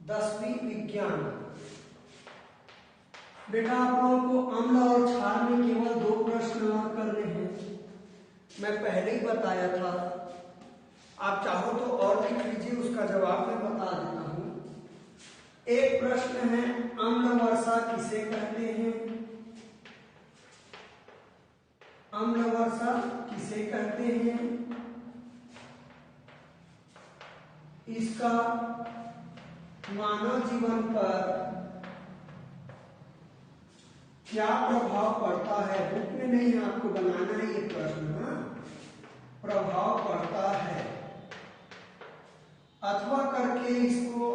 10वीं विज्ञान। बेटा आप लोगों को अम्ल और क्षार में केवल 2 प्रश्न और करने हैं। मैं पहले ही बताया था, आप चाहो तो और लिख लीजिए, उसका जवाब मैं बता देता हूं। एक प्रश्न है, अम्ल वर्षा किसे कहते हैं? अम्ल वर्षा किसे कहते हैं? इसका मानव जीवन पर क्या प्रभाव पड़ता है? बुक में नहीं, आपको बनाना है ये प्रश्न। प्रभाव पड़ता है, अथवा करके इसको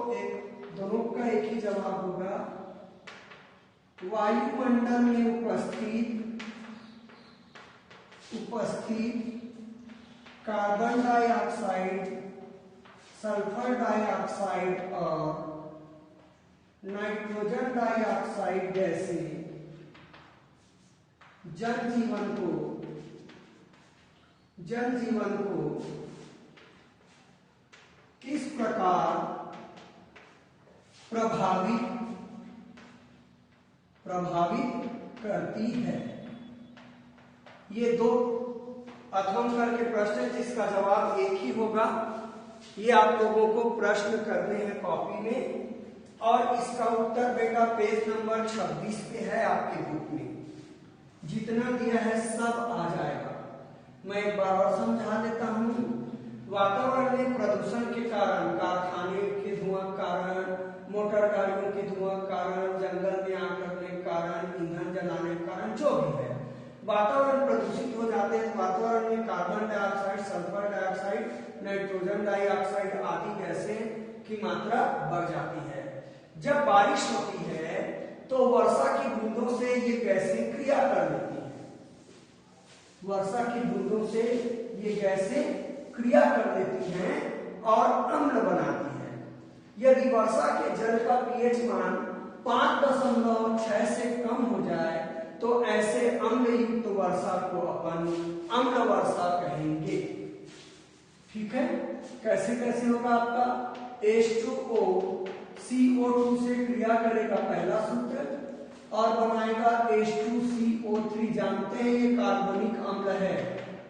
दोनों का एक ही जवाब होगा। वायुमंडल में उपस्थित कार्बन डाइऑक्साइड, सल्फर डाइऑक्साइड और नाइट्रोजन डाइऑक्साइड जैसे जनजीवन को किस प्रकार प्रभावित करती है। ये 2 अथवा करके प्रश्न है, जिसका जवाब एक ही होगा। ये आप लोगों को प्रश्न करने हैं कॉपी में, और इसका उत्तर बेटा पेज नंबर 26 पे है आपके बुक में। जितना दिया है सब आ जाएगा। मैं एक बार और समझा देता हूं। वातावरण में प्रदूषण के कारण, कारखाने के धुआं के कारण, मोटर गाड़ियों के धुआं के कारण, जंगल में आग लगने के कारण, ईंधन जलाने के कारण, जो भी है, वातावरण प्रदूषित हो जाते हैं। वातावरण में carbon dioxide, sulphur dioxide, nitrogen dioxide आदि गैसें की मात्रा बढ़ जाती है। जब बारिश होती है तो वर्षा की बूंदों से ये गैसें क्रिया कर लेती हैं। वर्षा की बूंदों से ये गैसें क्रिया कर लेती हैं और अम्ल बनाती हैं। यदि वर्षा के जल का पीएच मान 5.6 से कम हो जाए तो ऐसे अम्ल युक्त वर्षा को अपन अम्ल वर्षा कहेंगे। ठीक है, कैसे कैसे होगा आपका? H2O CO2 से क्रिया करेगा पहला सूत्र और बनाएगा H2CO3। जानते हैं ये कार्बनिक अम्ल है,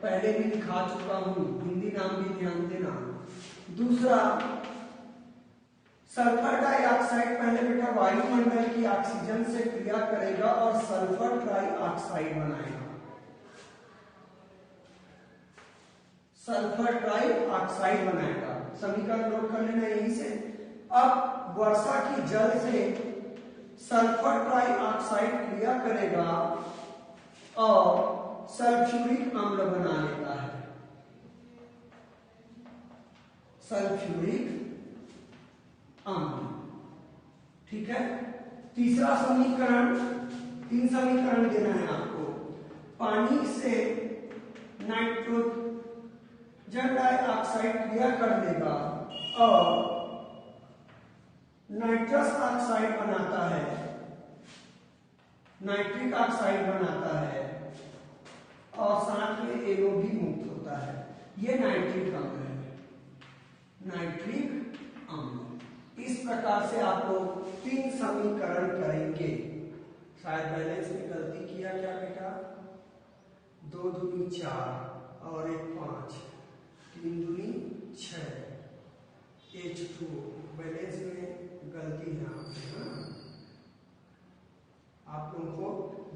पहले भी दिखा चुका हूं, हिंदी नाम भी ध्यान देना। दूसरा, सल्फर डाइऑक्साइड पहले बेटा वायुमंडल की ऑक्सीजन से क्रिया करेगा और सल्फर ट्राइऑक्साइड बनाएगा। सल्फर ट्राइऑक्साइड बनाएगा। समीकरण नोट कर लेना यहीं से। अब वर्षा की जल से सल्फर ट्राइऑक्साइड क्रिया करेगा और सल्फ्यूरिक अम्ल बना लेता है। सल्फ्यूरिक अम्ल। ठीक है। तीसरा समीकरण, 3 समीकरण देना है आपको। पानी से नाइट्रोजन डाइऑक्साइड क्रिया कर देगा और नाइट्रस ऑक्साइड बनाता है, नाइट्रिक ऑक्साइड बनाता है और साथ में NO भी मुक्त होता है। ये नाइट्रिक अम्ल है, नाइट्रिक अम्ल। इस प्रकार से आप लोग 3 समीकरण करेंगे। शायद बैलेंस में गलती किया क्या बेटा? 2 दूनी 4 और 1 5, 3 दूनी 6, H2O। बैलेंस में गलती है आप लोगों को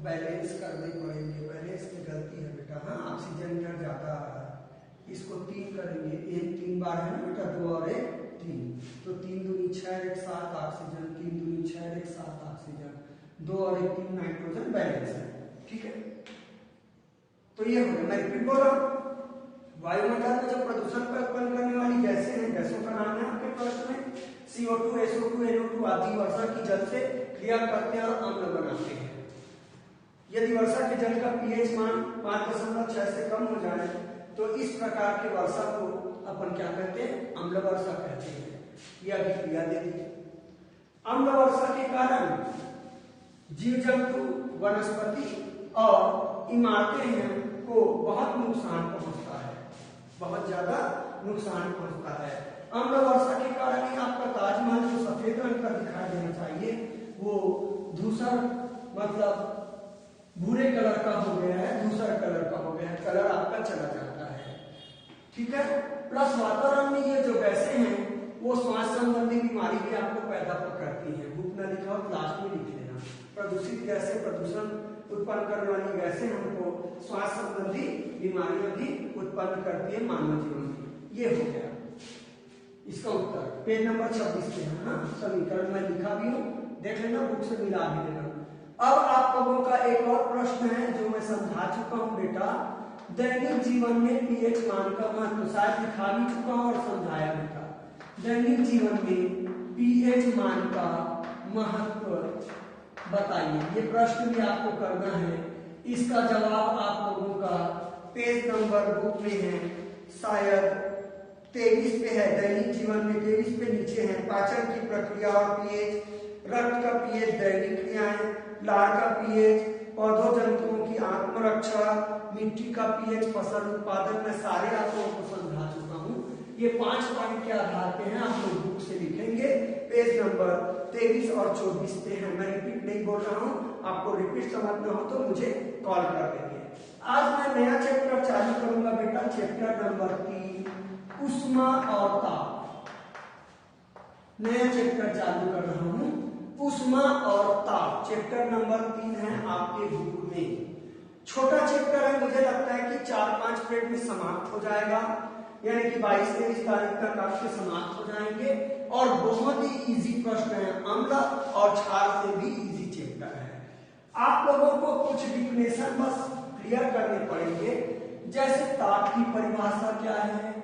बैलेंस करने पड़ेंगे। बैलेंस में गलती है बेटा। ऑक्सीजन इधर जाता है, इसको 3 करेंगे। 3 बार है ना बेटा, 2 और 1 3, तो 3 दूनी 6 1 7 ऑक्सीजन, 3 दूनी 6 1 7 ऑक्सीजन, 2 और 1 3 नाइट्रोजन बैलेंस है। ठीक है, तो ये हो गया। मैं रिपीट बोल रहा हूं, वायुमंडल में जो प्रदूषण का उत्पन्न करने वाली गैसें हैं, गैसों का नाम है आपके प्रश्न में CO2, SO2, NO2 आदि वर्षा की जल से क्रिया करते हैं और अम्ल बनाते हैं। यदि वर्षा के जल का पीएच मान 5.6 से कम हो जाए तो इस प्रकार के वर्षा को अपन क्या कहते हैं? अम्ल वर्षा कहते हैं। यह अभिक्रिया देती है। अम्ल वर्षा के कारण जीव जंतु, वनस्पति और इमारतें को बहुत नुकसान पहुंचता है, बहुत ज्यादा नुकसान पहुंचता है। अम्ल वर्षा के कारण ही आपका ताजमहल जो सफेद रंग का भूरे कलर का हो गया है, धूसर कलर का हो गया है, कलर आपका चला जाता है। ठीक है, प्लस वातावरण में ये जो गैसें हैं वो श्वास संबंधी बीमारी भी आपको पैदा करती है। बुक में लिखा हो तो लास्ट में लिख लेना। प्रदूषित गैसें, प्रदूषण उत्पन्न करने वाली गैसें हमको श्वास संबंधी बीमारियां भी उत्पन्न करती है मानव जीवन में। ये हो गया इसका उत्तर। पेज नंबर 26 पे है। हाँ, समीकरण में लिखा भी हूँ, देख लेना, बुक से मिला भी लेना। अब आप लोगों का एक और प्रश्न है जो मैं समझा चुका हूँ बेटा। दैनिक जीवन में पीएच मान का महत्व शायद दिखा भी चुका हूँ और समझाया बेटा। दैनिक जीवन में पीएच मान का महत्व बताइए, ये प्रश्न भी आपको करना है। इसका जवाब आप लोगों का पेज नंबर बुक में है, शायद 23 पे है। दैनिक जीवन में 23 पे नीचे है। पाचन की प्रक्रिया और पीएच, रक्त का पीएच, दैनिक क्रियाएं, लार का पीएच, पौधों जंतुओं की आत्मरक्षा, मिट्टी का पीएच, फसल उत्पादन में सारे आप लोगों को समझा चुका हूँ। ये 5 पॉइंट के आधार पे हैं, आप लोग बुक से लिखेंगे। पेज नंबर 23 और 24 पे है। मैं रिपीट नहीं बोल रहा हूँ, आपको रिपीट समझना हो तो मुझे कॉल कर देंगे। आज मैं नया चैप्टर चालू करूंगा बेटा, चैप्टर नंबर 3, ऊष्मा और ताप। नया चैप्टर चालू कर रहा हूँ, ऊष्मा और ताप। चैप्टर नंबर 3 है आपके बुक में। छोटा चैप्टर है, मुझे लगता है कि 4-5 पीरियड में समाप्त हो जाएगा, यानी कि 22-23 तारीख तक आपके समाप्त हो जाएंगे। और बहुत ही इजी प्रश्न है, अम्ल और क्षार से भी इजी चैप्टर है। आप लोगों को कुछ डिफिनेशन बस क्लियर करने पड़ेंगे, जैसे ताप की परिभाषा क्या है,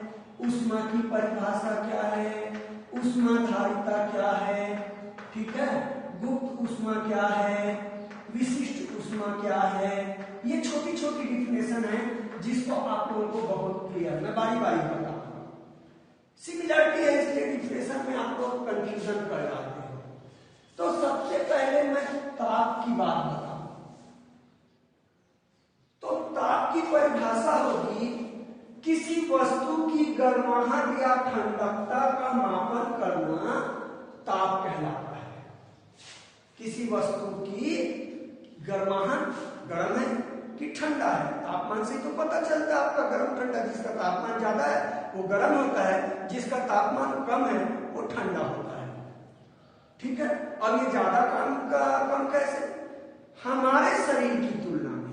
ऊष्मा की परिभाषा क्या है, ऊष्माधारिता क्या है, ठीक है, गुप्त ऊष्मा क्या है, विशिष्ट ऊष्मा क्या है। ये छोटी छोटी डिफिनेशन है जिसको आप लोगों को बहुत क्लियर, मैं बारी बारी बताऊंगा। सिमिलरिटी है इसलिए डिफिनेशन में आप लोग कंफ्यूजन कर जाते हो। तो सबसे पहले मैं ताप की बात बताऊं तो ताप की परिभाषा होगी किसी वस्तु की गर्माहट या ठंडकता का मापन करना ताप कहलाता है। किसी वस्तु की गर्माहट, गर्म है कि ठंडा है, तापमान से तो पता चलता है आपका गर्म ठंडा। जिसका तापमान ज्यादा है वो गर्म होता है, जिसका तापमान कम है वो ठंडा होता है। ठीक है, और ये ज्यादा कम कैसे? हमारे शरीर की तुलना में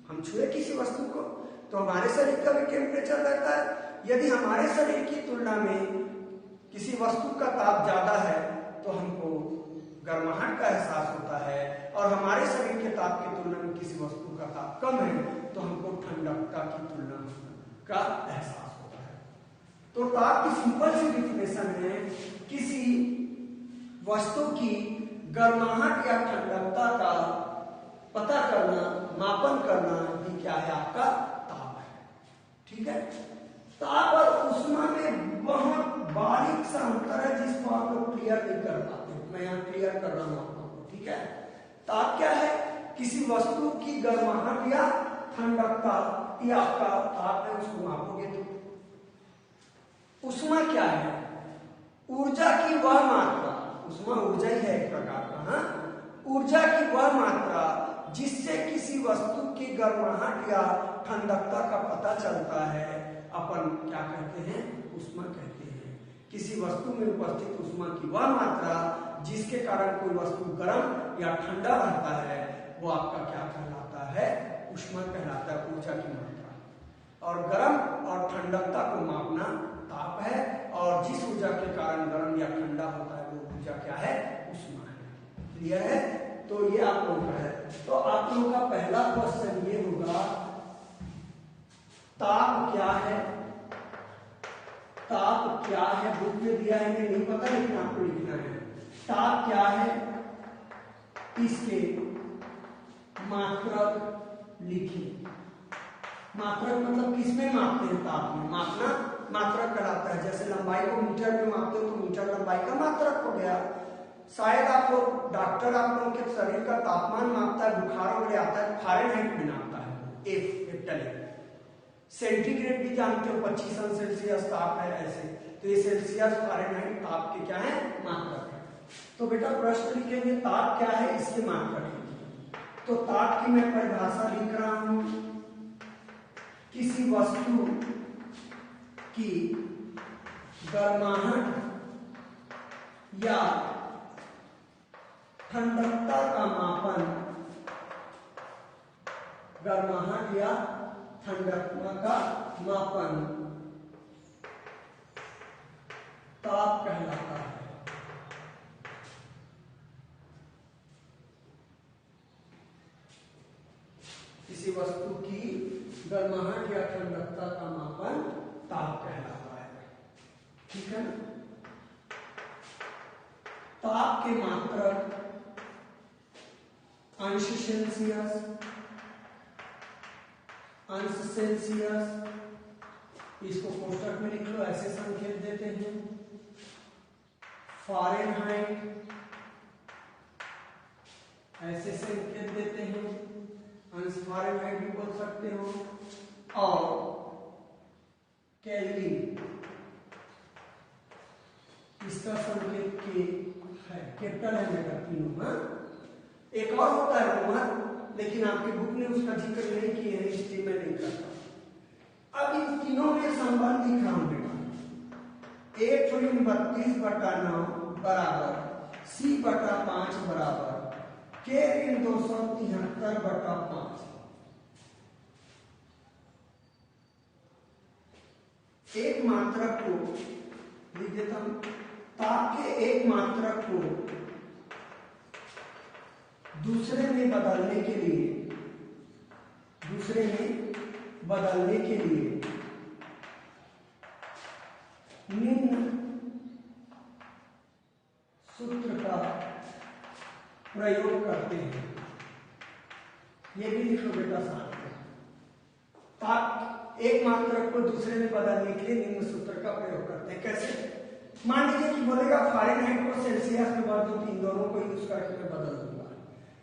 हम छुए किसी वस्तु को तो हमारे शरीर का भी टेम्परेचर रहता है। यदि हमारे शरीर की तुलना में किसी वस्तु का ताप ज्यादा है तो हमको गर्माहट का एहसास होता है, और हमारे शरीर के ताप की तुलना में किसी वस्तु का ताप कम है तो हमको ठंडकता की तुलना का एहसास होता है। तो ताप की सिंपल सी डिफिनेशन है किसी वस्तु की गर्माहट या ठंडकता का पता करना, मापन करना, ये क्या है? आपका ताप है। ठीक है, ताप और ऊष्मा में बहुत बारीक सा अंतर है जिसको आप लोग क्लियर नहीं कर पाते। मैं यहाँ क्लियर कर रहा हूँ आप लोगों को। ठीक है, ताप क्या है? किसी वस्तु की गर्माहट या ठंडकता, ये आपका ताप है, उसको मापोगे तो। ऊष्मा क्या है? ऊर्जा की वह मात्रा, ऊष्मा ऊर्जा ही है एक प्रकार का। हाँ, ऊर्जा की वह मात्रा जिससे किसी वस्तु की गर्माहट या ठंडकता का पता चलता है, अपन क्या कहते हैं? ऊष्मा कहते हैं। किसी वस्तु में उपस्थित ऊष्मा की वह मात्रा जिसके कारण कोई वस्तु गर्म या ठंडा रहता है, वो आपका क्या कहलाता है? ऊष्मा कहलाता है, ऊर्जा की मात्रा। और गर्म और ठंडकता को मापना ताप है, और जिस ऊर्जा के कारण गर्म या ठंडा होता है वो ऊर्जा क्या है? ऊष्मा है। क्लियर है? तो ये आप लोगों का है। तो आप लोगों का पहला क्वेश्चन ये होगा, ताप क्या है? ताप क्या है? बुक में दिया है कि नहीं पता, लेकिन आपको लिखना है। ताप क्या है? इसके मात्रक लिखिए। मात्रक मतलब किसमें मापते हैं? ताप में। मापना मात्रक कहलाता है। जैसे लंबाई को मीटर में मापते हो तो मीटर लंबाई का मात्रक हो गया। शायद आप लोग डॉक्टर आप लोगों के शरीर का तापमान मापता है, बुखार वगैरह आता है, फारेनहाइट में नापता है, F सेंटीग्रेड भी जानते हो, 25 सेल्सियस ताप है ऐसे। तो ये सेल्सियस फारेनहाइट ताप के क्या है? मात्रक है। तो बेटा प्रश्न लिखेंगे ताप क्या है, इसके मात्रक लिखिए। तो ताप की मैं परिभाषा लिख रहा हूं, किसी वस्तु की गर्माहट या ठंडकता का मापन, गर्माहट या ठंडकता का मापन ताप कहलाता है। किसी वस्तु की गर्माहट या ठंडकता का मापन ताप कहलाता है। ठीक है ना? ताप के मात्रक अंश सेल्सियस, अंश सेल्सियस, इसको कोष्टक में लिख लो, ऐसे संकेत देते हैं। फ़ारेनहाइट, ऐसे संकेत देते हैं, अंश फ़ारेनहाइट भी बोल सकते हो, और केल्विन, इसका संकेत के है, कैपिटल है बेटा तीनों। एक और होता है रोमन, लेकिन आपके बुक में उसका जिक्र नहीं किए हैं, इसलिए मैं नहीं करता। अब इन तीनों में संबंध लिखा हूं बेटा, 1/32/9 बराबर C/5 बराबर K-273/5। एक मात्रक को लिख देता हूं, ताप के एक मात्रक को दूसरे में बदलने के लिए, दूसरे में बदलने के लिए निम्न सूत्र का प्रयोग करते हैं। ये भी लिखो बेटा साथ में, ताप एक मात्रक को दूसरे में बदलने के लिए निम्न सूत्र का प्रयोग करते हैं। कैसे? मान लीजिए कि बोलेगा फ़ारेनहाइट को सेल्सियस में बदलो, तो इन दोनों को यूज करके मैं बदल दूंगा।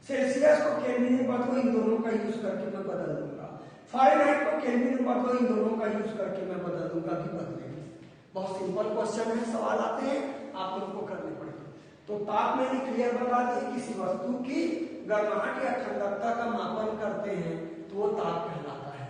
सेल्सियस को केल्विन में बदलो, इन दोनों का यूज करके मैं बदल दूंगा। फ़ारेनहाइट को केल्विन में बदलो, इन दोनों का यूज करके मैं बदल दूंगा कि बदलेंगे। बहुत सिंपल क्वेश्चन है, सवाल आते हैं आप लोगों को करने पड़ेंगे। तो ताप मैंने क्लियर बता दिया, किसी वस्तु की गर्माहट या ठंडकता का मापन करते हैं तो वो ताप कहलाता है।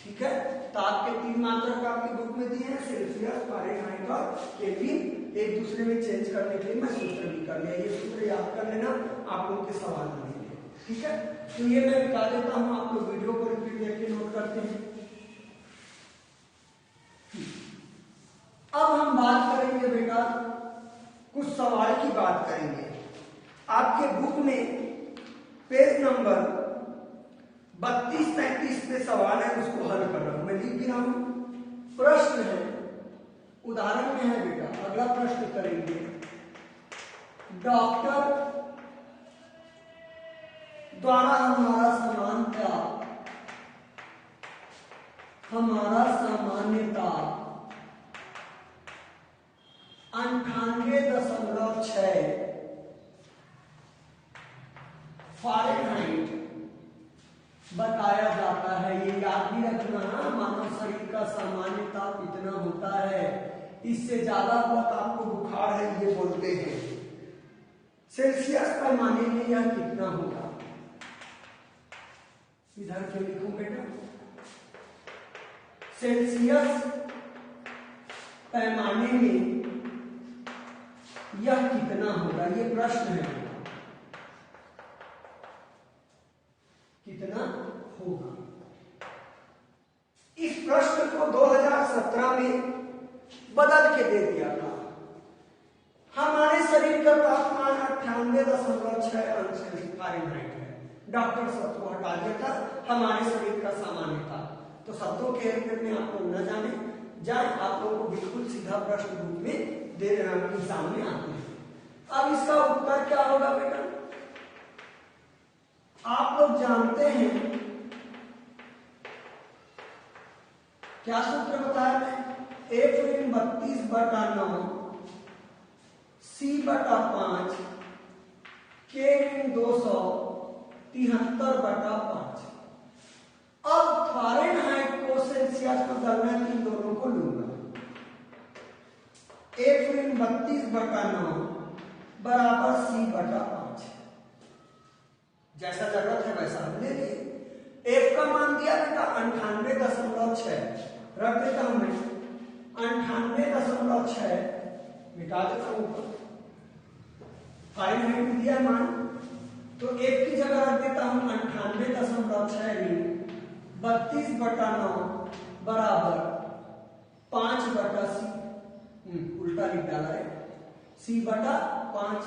ठीक है? ताप के 3 मात्रक आपके बुक में दिए हैं, सेल्सियस, फ़ारेनहाइट और केल्विन। एक दूसरे में चेंज करने के लिए मैं सूत्र भी कर लिया, ये सूत्र याद कर लेना, आप लोगों के सवाल बनेंगे। ठीक है? तो ये मैं बता देता हूं, आप लोग वीडियो को रिपीट करके नोट करते हैं। अब हम बात करेंगे बेटा, कुछ सवाल की बात करेंगे। आपके बुक में पेज नंबर 32-33 पे सवाल है, उसको हल कर रहा हूं, मैं लिख भी रहा हूं। प्रश्न है, उदाहरण में है बेटा, अगला प्रश्न करेंगे। डॉक्टर द्वारा हमारा सामान्यता 98.6 फ़ारेनहाइट बताया जाता है। ये याद भी रखना, मानव शरीर का सामान्य ताप इतना होता है, इससे ज्यादा हुआ तो आपको बुखार है ये बोलते हैं। सेल्सियस पैमाने में यह कितना होगा? इधर क्यों लिखूं बेटा? सेल्सियस पैमाने में यह कितना होगा, ये प्रश्न है। कितना होगा? इस प्रश्न को 2017 में बदल के दे दिया था। हमारे शरीर का तापमान 98.6 अंश फ़ारेनहाइट है। डॉक्टर सबको हटा दिया था, हमारे शरीर का सामान्य था। तो शब्दों के हेरफेर में आप लोग न जाने जाए, आप लोगों को बिल्कुल सीधा प्रश्न रूप में दे एग्जाम में आते हैं। अब इसका उत्तर क्या होगा बेटा? आप लोग जानते हैं क्या सूत्र बताया मैं? F/32/9 C/5 K-273/5। अब फ़ारेनहाइट को सेल्सियस को बदलना है, इन दोनों को लूंगा। F/32/9 बराबर C/5। जैसा जरूरत है वैसा हम ले लिए। एफ का मान दिया बेटा 98.6, रख देता हूं मैं 98.6, मिटा देता हूं ऊपर, फारेनहाइट दिया मान, तो एफ की जगह रख देता हूं 98.6 32/9 बराबर 5/c, उल्टा लिख डाला है, c/5।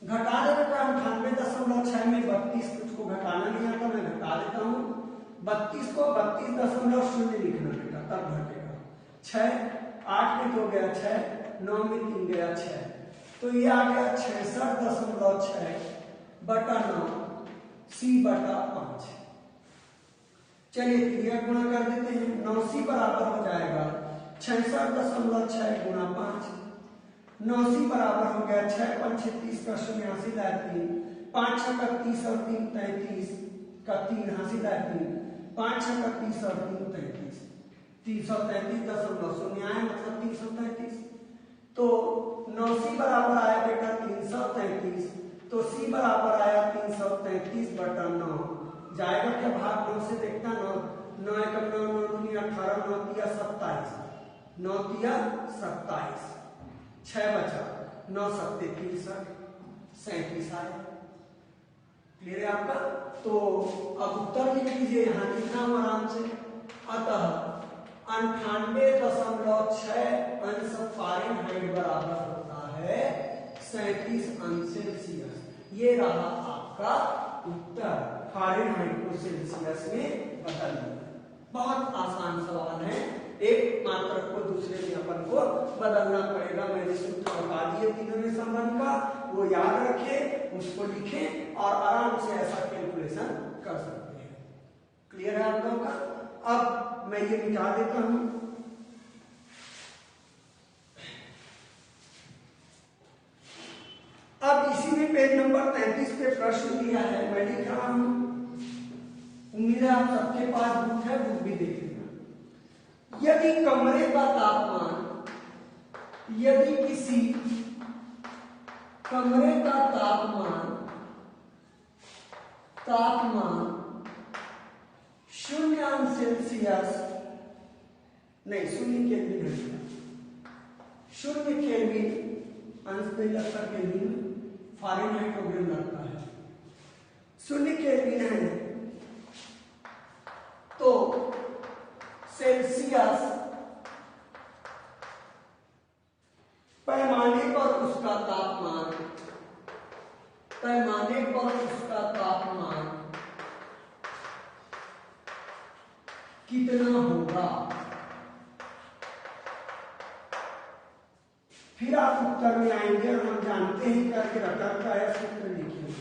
घटा दे बेटा 98.6 में 32, कुछ को घटाना नहीं आता, मैं घटा देता हूं 32 को 32.0 लिखना बेटा, तब घटेगा। 6 8 में 2 गया 6, 9 में 3 गया 6, तो ये आ गया 66.6/9 c/5। चलिए क्रिया गुणा कर देते हैं, 9c बराबर हो जाएगा 66.6 गुणा 5, 9c बराबर हो गया 6 5 36 का 88 लाए 3, 5 6 का 30 और 3 33 का 3 हासिल लाए 3, 5 6 का 30 और 3 33, 333.0 आया, मतलब 333। तो 9c बराबर आया बेटा 333, तो c बराबर आया 333/9, जाएगा क्या भाग 9 से, देखता 9 9 1 9 9 9 18 9 3 27, 9 3 27, 6 बचा, 9 7 37 आया। क्लियर है आपका? तो अब उत्तर लिख लीजिए, यहां लिखना आराम से। अतः 98.6 अंश फारेनहाइट बराबर होता है 37 अंश सेल्सियस। ये रहा आपका उत्तर, फारेनहाइट को सेल्सियस में बदलना। बहुत आसान सवाल है, एक मात्रक को दूसरे में अपन को बदलना पड़ेगा। मैंने सूत्र बता दिए तीनों में संबंध का, वो याद रखें, उसको लिखें और आराम से ऐसा कैलकुलेशन कर सकते हैं। क्लियर है आप लोगों का? अब मैं ये मिटा देता हूं। अब इसी में पेज नंबर 33 पे प्रश्न दिया है, मैं लिख रहा हूं, उम्मीद है आप सबके पास बुक है, बुक भी देख लेना। यदि कमरे का तापमान, यदि किसी कमरे का तापमान 0 अंश सेल्सियस, नहीं 0 केल्विन है, 0 केल्विन अंश में लगता केल्विन, फारेनहाइट वगैरह लगता है, 0 केल्विन है, तो सेल्सियस पैमाने पर उसका तापमान, पैमाने पर उसका तापमान कितना होगा? फिर आप उत्तर में आएंगे और हम जानते हैं करके रटा का है सूत्र लिखेंगे।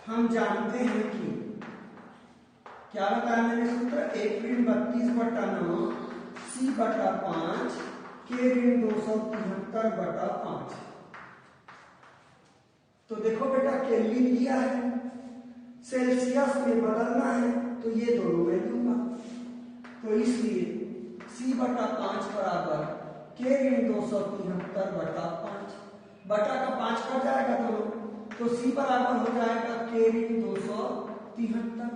हम जानते हैं कि क्या बताया मैंने सूत्र, 1-32/9 c/5 k-273/5। तो देखो बेटा केल्विन लिया है, सेल्सियस में बदलना है, तो ये दोनों मैं दूंगा, तो इसलिए c/5 बराबर k-273/5, बटा का 5 कट जाएगा दोनों, तो c बराबर हो जाएगा k-273,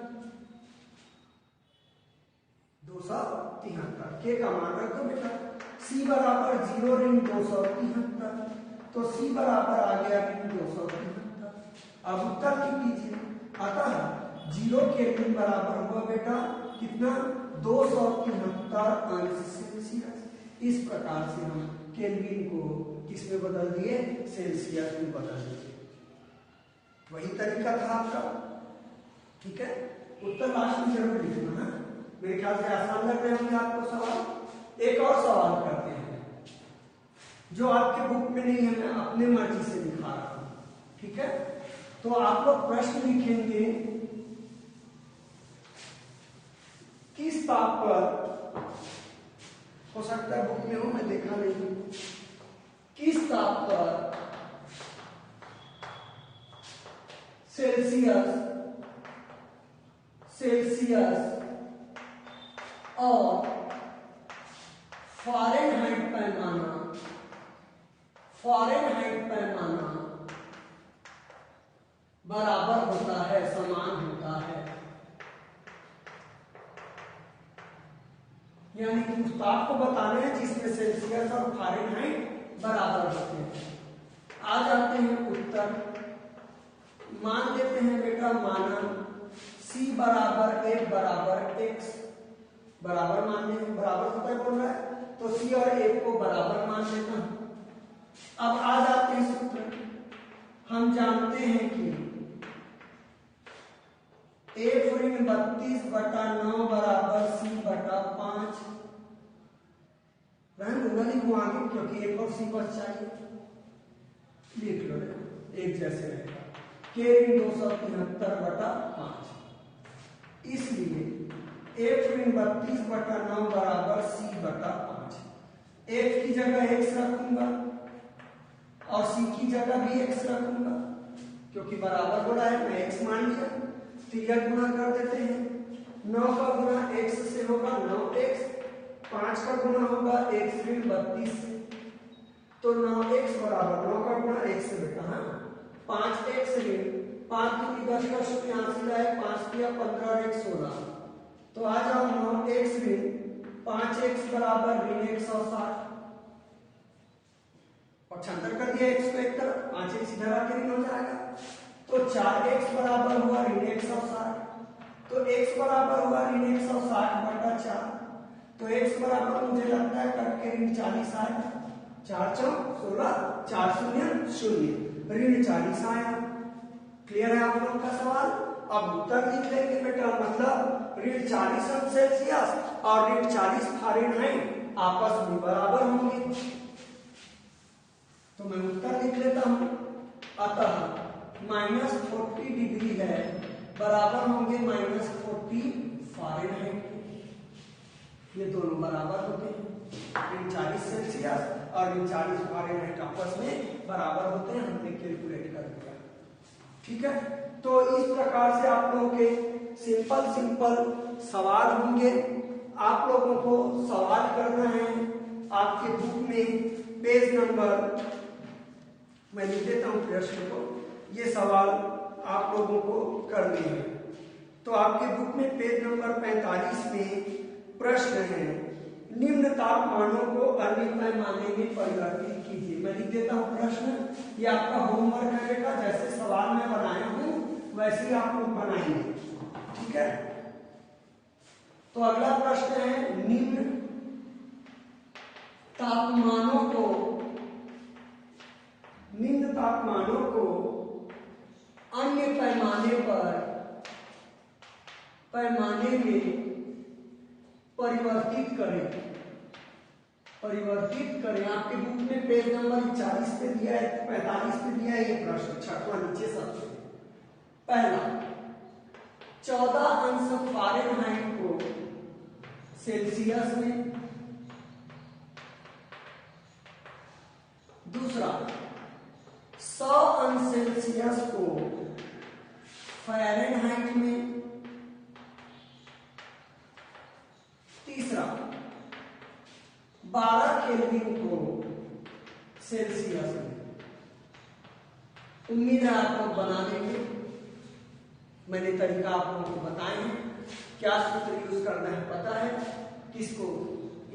273 के का मान रख दो बेटा, c बराबर 0-273, तो c बराबर आ गया 273। अब उत्तर लिख लीजिए। अतः 0 केल्विन बराबर हुआ बेटा कितना, 273 अंश सेल्सियस। इस प्रकार से हम केल्विन को किसमें बदल दिए, सेल्सियस में बदल दिए। वही तरीका था आपका, ठीक है। उत्तर लास्ट में जरूर लिखना है, मेरे ख्याल से आसान लग रहे होंगे आपको सवाल। एक और सवाल करते हैं जो आपके बुक में नहीं है, मैं अपने मर्जी से दिखा रहा हूं, ठीक है। तो आप लोग प्रश्न लिखेंगे, किस ताप पर, हो सकता है बुक में हो, मैं देखा नहीं, किस ताप पर सेल्सियस और फारेनहाइट पैमाना बराबर होता है, समान होता है। यानी कि उस ताप को बताना है जिसमें सेल्सियस और फ़ारेनहाइट बराबर होते हैं। आ जाते हैं उत्तर। मान लेते हैं बेटा, माना C बराबर F बराबर X, बराबर मान लेते, बराबर होता है बोल रहा है, तो C और F को बराबर मान लेता हूं। अब आ जाते हैं सूत्र। हम जानते हैं कि F ऋण 32/9 बराबर C बटा 5, नहीं घुमाएंगे क्योंकि F और C बच चाहिए, लिख लो एक जैसे रहेगा, K ऋण 273/5। इसलिए F ऋण 32/9 बराबर C बटा 5। F की जगह x रखूंगा और C की जगह भी x रखूंगा, क्योंकि बराबर बोला है, मैं x मान लिया। तो यह गुणा कर देते हैं, 9 का गुणा x से होगा 9x, 5 का गुणा होगा x ऋण 32 से, तो 9x बराबर 9 का गुणा x से बेटा, हाँ 5x ऋण 5 की 10 का 86 लाए, 5 किया 15 और 1 16, तो आ जाओ 9x ऋण 5x बराबर ऋण 160, और छंतर कर दिया x को एक तरफ, 5x इधर आके ऋण हो जाएगा, तो 4x बराबर हुआ ऋण 160, तो x बराबर हुआ ऋण 160/4, तो x बराबर मुझे लगता है करके ऋण 40 आएगा, 4 4 16, 4 0 0, ऋण 40 आया। क्लियर है आप लोगों का सवाल? अब उत्तर लिख लेंगे बेटा, मतलब ऋण 40 सेल्सियस और ऋण 40 फ़ारेनहाइट आपस में बराबर होंगे, तो मैं उत्तर लिख लेता हूं। अतः -40 डिग्री है बराबर होंगे -40 फ़ारेनहाइट, ये दोनों बराबर होते हैं। ऋण 40 सेल्सियस और ऋण 40 फ़ारेनहाइट आपस में बराबर होते हैं, हमने कैलकुलेट कर दिया। ठीक है, तो इस प्रकार से आप लोगों के सिंपल सवाल होंगे। आप लोगों को सवाल करना है आपके बुक में, पेज नंबर, मैं लिख देता हूं प्रश्न को, ये सवाल आप लोगों को करने हैं। तो आपके बुक में पेज नंबर 45 में प्रश्न है, निम्न तापमानों को अन्य पैमाने में परिवर्तित कीजिए। मैं लिख देता हूं प्रश्न, ये आपका होमवर्क है बेटा, जैसे सवाल मैं बनाया हूं वैसे ही आप लोग बनाएंगे। ठीक है, तो अगला प्रश्न है, निम्न तापमानों को अन्य पैमाने में परिवर्तित करें। आपके बुक में पेज नंबर 40 पे दिया है, 45 पे दिया है ये प्रश्न, छठवां नीचे सबसे पहला, 14 अंश फ़ारेनहाइट को सेल्सियस में, दूसरा 100 अंश सेल्सियस को फ़ारेनहाइट में, तीसरा 12 केल्विन को सेल्सियस में। उम्मीद है आप लोग बना लेंगे, मैंने तरीका आप लोगों को बताए हैं, क्या सूत्र यूज करना है पता है, किसको,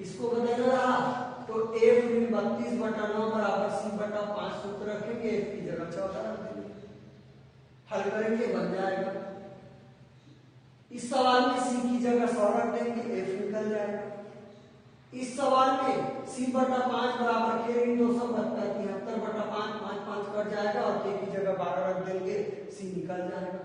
इसको बदलना रहा तो F ऋण 32/9 बराबर C बटा 5 सूत्र रखेंगे, F की जगह 14 रख देंगे, हल करेंगे बन जाएगा। इस सवाल में C की जगह 100 रख देंगे, F निकल जाएगा। इस सवाल में C बटा 5 बराबर K ऋण 272/73/5, 5 5 कट जाएगा और K की जगह 12 रख देंगे, C निकल जाएगा।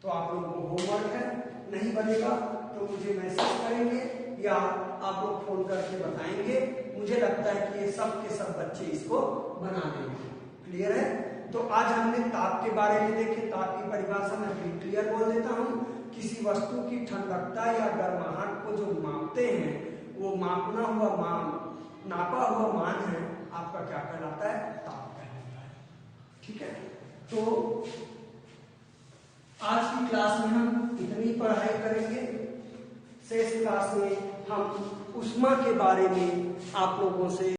तो आप लोगों को होमवर्क है, नहीं बनेगा तो मुझे मैसेज करेंगे या आप लोग फोन करके बताएंगे। मुझे लगता है कि ये सब के सब बच्चे इसको बना देंगे। क्लियर है? तो आज हमने ताप के बारे में देखे। ताप की परिभाषा में फिर क्लियर बोल देता हूँ, किसी वस्तु की ठंडकता या गर्माहट को जो मापते हैं वो मापना हुआ मान, नापा हुआ मान है, आपका क्या कहलाता है? ताप कहलाता है। ठीक है, तो आज की क्लास में हम इतनी पढ़ाई करेंगे। शेष क्लास में हम ऊष्मा के बारे में आप लोगों से